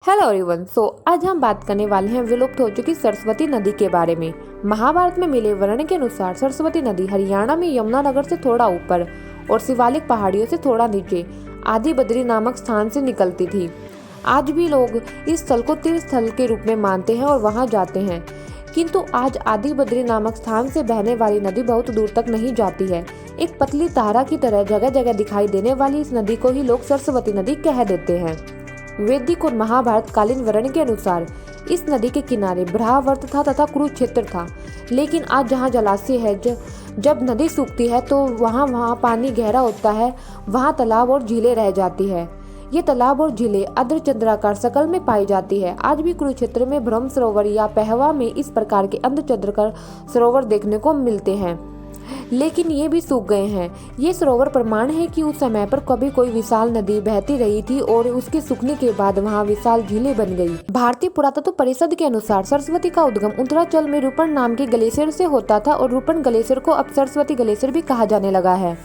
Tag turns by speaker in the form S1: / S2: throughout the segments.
S1: Hello everyone. आज हम बात करने वाले हैं विलुप्त हो चुकी सरस्वती नदी के बारे में। महाभारत में मिले वर्णन के अनुसार सरस्वती नदी हरियाणा में यमुनानगर से थोड़ा ऊपर और शिवालिक पहाड़ियों से थोड़ा नीचे आदि बद्री नामक स्थान से निकलती थी। आज भी लोग इस स्थल को तीर्थ स्थल के रूप में मानते हैं और वहां जाते हैं, किंतु आज आदि बद्री नामक स्थान से बहने वाली नदी बहुत दूर तक नहीं जाती है। एक पतली धारा की तरह जगह जगह दिखाई देने वाली इस नदी को ही लोग सरस्वती नदी कह देते हैं। वैदिक और महाभारत कालीन वर्णन के अनुसार इस नदी के किनारे ब्रह्मावर्त था तथा कुरुक्षेत्र था, लेकिन आज जहाँ जलाशय है, जब नदी सूखती है तो वहाँ पानी गहरा होता है, वहाँ तालाब और झीलें रह जाती है। ये तालाब और झीलें अर्धचंद्राकार शकल में पाई जाती है। आज भी कुरुक्षेत्र में ब्रह्म सरोवर या पहवा में इस प्रकार के अर्धचंद्राकार सरोवर देखने को मिलते हैं, लेकिन ये भी सूख गए हैं। ये सरोवर प्रमाण है कि उस समय पर कभी कोई विशाल नदी बहती रही थी और उसके सूखने के बाद वहाँ विशाल झीलें बन गई। भारतीय पुरातत्व परिषद के अनुसार सरस्वती का उद्गम उत्तरांचल में रूपन नाम के ग्लेशियर से होता था और रूपन ग्लेशियर को अब सरस्वती ग्लेशियर भी कहा जाने लगा है।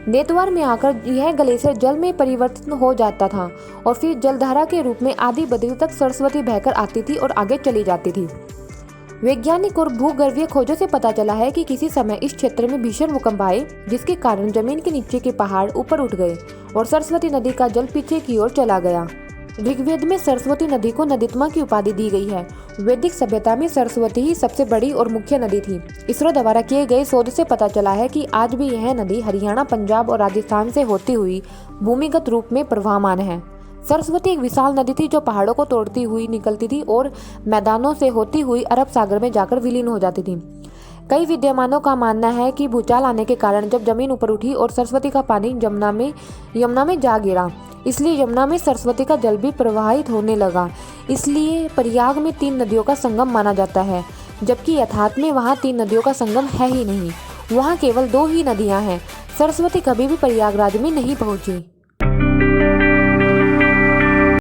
S1: नेतवार में आकर यह ग्लेशियर जल में परिवर्तित हो जाता था और फिर जलधारा के रूप में आदि बद्री तक सरस्वती बहकर आती थी और आगे चली जाती थी। वैज्ञानिक और भूगर्भीय खोजों से पता चला है कि किसी समय इस क्षेत्र में भीषण भूकंप आए, जिसके कारण जमीन के नीचे के पहाड़ ऊपर उठ गए और सरस्वती नदी का जल पीछे की ओर चला गया। ऋग्वेद में सरस्वती नदी को नदीत्मा की उपाधि दी गई है। वैदिक सभ्यता में सरस्वती ही सबसे बड़ी और मुख्य नदी थी। इसरो द्वारा किए गए शोध से पता चला है कि आज भी यह नदी हरियाणा, पंजाब और राजस्थान से होती हुई भूमिगत रूप में प्रवाहमान है। सरस्वती एक विशाल नदी थी जो पहाड़ों को तोड़ती हुई निकलती थी और मैदानों से होती हुई अरब सागर में जाकर विलीन हो जाती थी। कई विद्वानों का मानना है कि भूचाल आने के कारण जब जमीन ऊपर उठी और सरस्वती का पानी यमुना में जा गिरा, इसलिए यमुना में सरस्वती का जल भी प्रवाहित होने लगा। इसलिए प्रयाग में 3 नदियों का संगम माना जाता है, जबकि यथार्थ में वहाँ 3 नदियों का संगम है ही नहीं। वहाँ केवल 2 ही नदियाँ हैं। सरस्वती कभी भी प्रयागराज में नहीं पहुँची।